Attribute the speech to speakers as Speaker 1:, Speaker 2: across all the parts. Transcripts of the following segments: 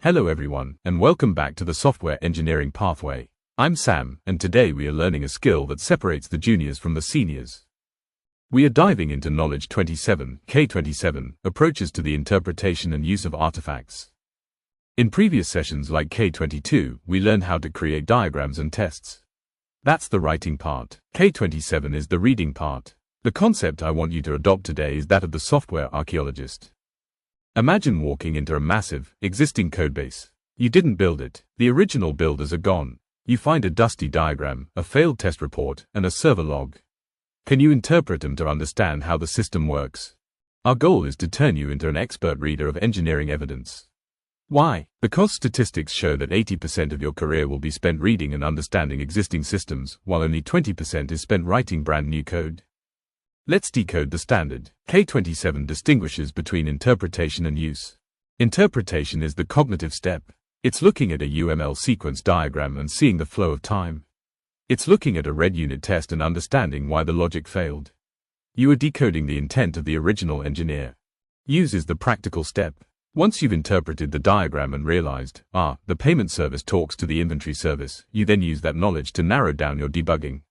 Speaker 1: Hello everyone, and welcome back to the Software Engineering Pathway. I'm Sam, and today we are learning a skill that separates the juniors from the seniors. We are diving into Knowledge 27, K27, approaches to the interpretation and use of artifacts. In previous sessions like K22, we learned how to create diagrams and tests. That's the writing part. K27 is the reading part. The concept I want you to adopt today is that of the software archaeologist. Imagine walking into a massive, existing codebase. You didn't build it. The original builders are gone. You find a dusty diagram, a failed test report, and a server log. Can you interpret them to understand how the system works? Our goal is to turn you into an expert reader of engineering evidence. Why? Because statistics show that 80% of your career will be spent reading and understanding existing systems, while only 20% is spent writing brand new code. Let's decode the standard. K27 distinguishes between interpretation and use. Interpretation is the cognitive step. It's looking at a UML sequence diagram and seeing the flow of time. It's looking at a red unit test and understanding why the logic failed. You are decoding the intent of the original engineer. Use is the practical step. Once you've interpreted the diagram and realized, the payment service talks to the inventory service, you then use that knowledge to narrow down your debugging.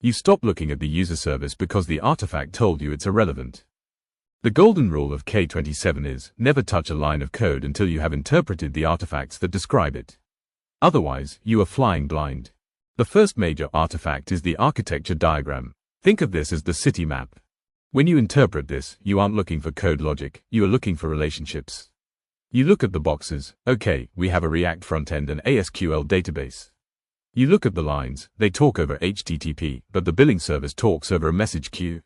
Speaker 1: You stop looking at the user service because the artifact told you it's irrelevant. The golden rule of K27 is, never touch a line of code until you have interpreted the artifacts that describe it. Otherwise, you are flying blind. The first major artifact is the architecture diagram. Think of this as the city map. When you interpret this, you aren't looking for code logic, you are looking for relationships. You look at the boxes. Okay, we have a React frontend and ASQL database. You look at the lines, they talk over HTTP, but the billing service talks over a message queue.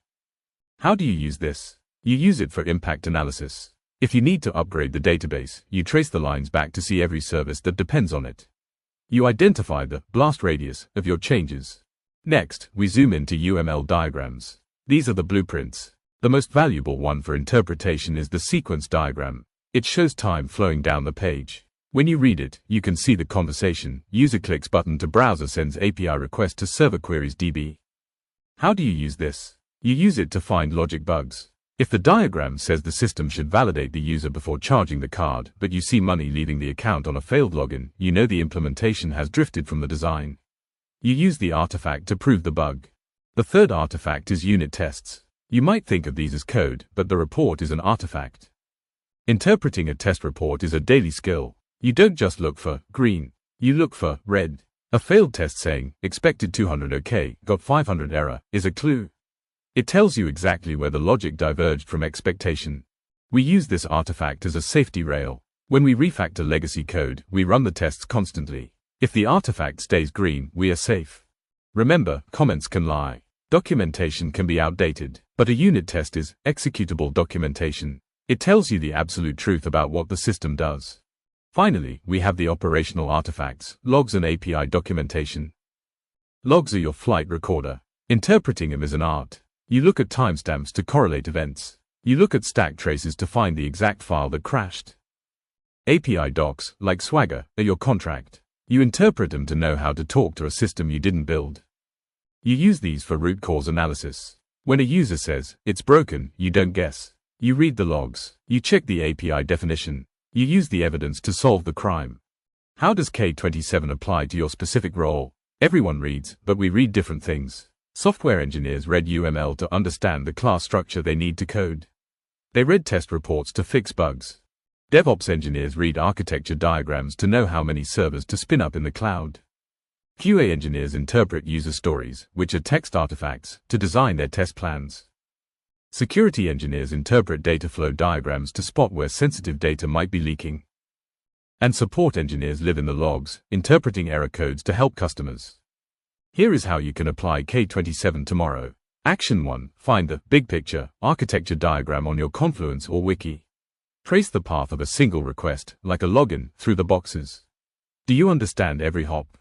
Speaker 1: How do you use this? You use it for impact analysis. If you need to upgrade the database, you trace the lines back to see every service that depends on it. You identify the blast radius of your changes. Next, we zoom into UML diagrams. These are the blueprints. The most valuable one for interpretation is the sequence diagram. It shows time flowing down the page. When you read it, you can see the conversation. User clicks button to browser sends API request to server queries DB. How do you use this? You use it to find logic bugs. If the diagram says the system should validate the user before charging the card, but you see money leaving the account on a failed login, you know the implementation has drifted from the design. You use the artifact to prove the bug. The third artifact is unit tests. You might think of these as code, but the report is an artifact. Interpreting a test report is a daily skill. You don't just look for green, you look for red. A failed test saying, expected 200 OK, got 500 error, is a clue. It tells you exactly where the logic diverged from expectation. We use this artifact as a safety rail. When we refactor legacy code, we run the tests constantly. If the artifact stays green, we are safe. Remember, comments can lie. Documentation can be outdated, but a unit test is executable documentation. It tells you the absolute truth about what the system does. Finally, we have the operational artifacts, logs and API documentation. Logs are your flight recorder. Interpreting them is an art. You look at timestamps to correlate events. You look at stack traces to find the exact file that crashed. API docs, like Swagger, are your contract. You interpret them to know how to talk to a system you didn't build. You use these for root cause analysis. When a user says, it's broken, you don't guess. You read the logs. You check the API definition. You use the evidence to solve the crime. How does K27 apply to your specific role? Everyone reads, but we read different things. Software engineers read UML to understand the class structure they need to code. They read test reports to fix bugs. DevOps engineers read architecture diagrams to know how many servers to spin up in the cloud. QA engineers interpret user stories, which are text artifacts, to design their test plans. Security engineers interpret data flow diagrams to spot where sensitive data might be leaking. And support engineers live in the logs, interpreting error codes to help customers. Here is how you can apply K27 tomorrow. Action 1. Find the big picture architecture diagram on your Confluence or Wiki. Trace the path of a single request, like a login, through the boxes. Do you understand every hop?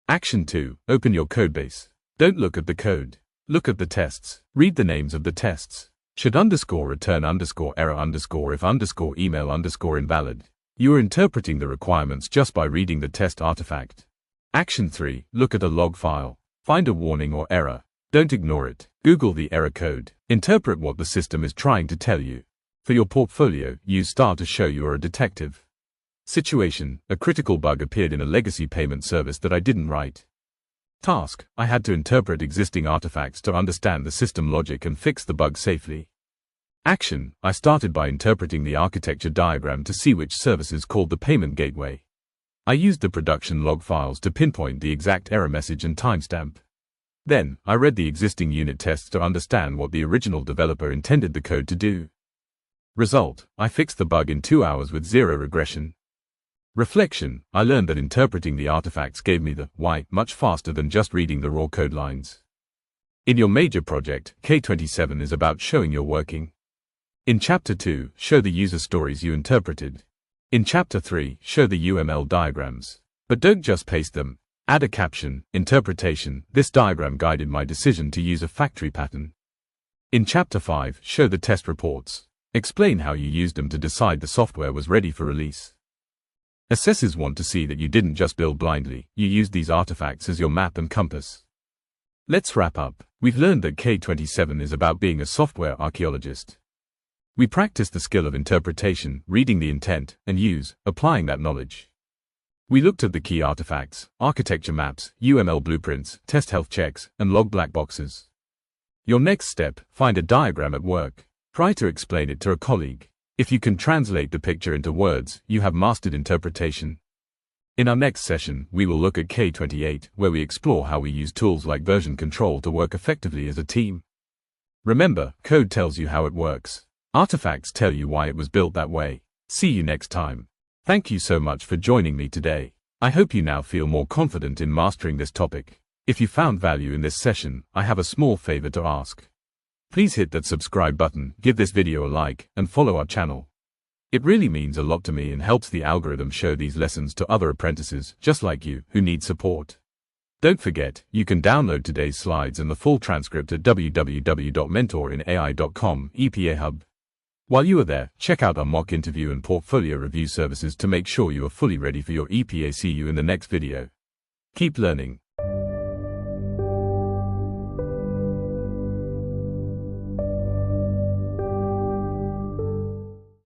Speaker 1: Action 2. Open your codebase. Don't look at the code. Look at the tests. Read the names of the tests. Should underscore return underscore error underscore if underscore email underscore invalid. You are interpreting the requirements just by reading the test artifact. Action 3. Look at a log file. Find a warning or error. Don't ignore it. Google the error code. Interpret what the system is trying to tell you. For your portfolio, use star to show you are a detective. Situation: a critical bug appeared in a legacy payment service that I didn't write. Task: I had to interpret existing artifacts to understand the system logic and fix the bug safely. Action: I started by interpreting the architecture diagram to see which services called the payment gateway. I used the production log files to pinpoint the exact error message and timestamp. Then, I read the existing unit tests to understand what the original developer intended the code to do. Result: I fixed the bug in 2 hours with zero regression. Reflection: I learned that interpreting the artifacts gave me the why much faster than just reading the raw code lines. In your major project, K27 is about showing you're working. In Chapter 2, show the user stories you interpreted. In Chapter 3, show the UML diagrams. But don't just paste them. Add a caption: interpretation, this diagram guided my decision to use a factory pattern. In Chapter 5, show the test reports. Explain how you used them to decide the software was ready for release. Assessors want to see that you didn't just build blindly, you used these artifacts as your map and compass. Let's wrap up. We've learned that K27 is about being a software archaeologist. We practice the skill of interpretation, reading the intent, and applying that knowledge. We looked at the key artifacts, architecture maps, UML blueprints, test health checks, and log black boxes. Your next step: find a diagram at work. Try to explain it to a colleague. If you can translate the picture into words, you have mastered interpretation. In our next session, we will look at K28, where we explore how we use tools like version control to work effectively as a team. Remember, code tells you how it works. Artifacts tell you why it was built that way. See you next time. Thank you so much for joining me today. I hope you now feel more confident in mastering this topic. If you found value in this session, I have a small favor to ask. Please hit that subscribe button, give this video a like, and follow our channel. It really means a lot to me and helps the algorithm show these lessons to other apprentices, just like you, who need support. Don't forget, you can download today's slides and the full transcript at www.mentorinai.com EPA Hub. While you are there, check out our mock interview and portfolio review services to make sure you are fully ready for your EPA. See you in the next video. Keep learning.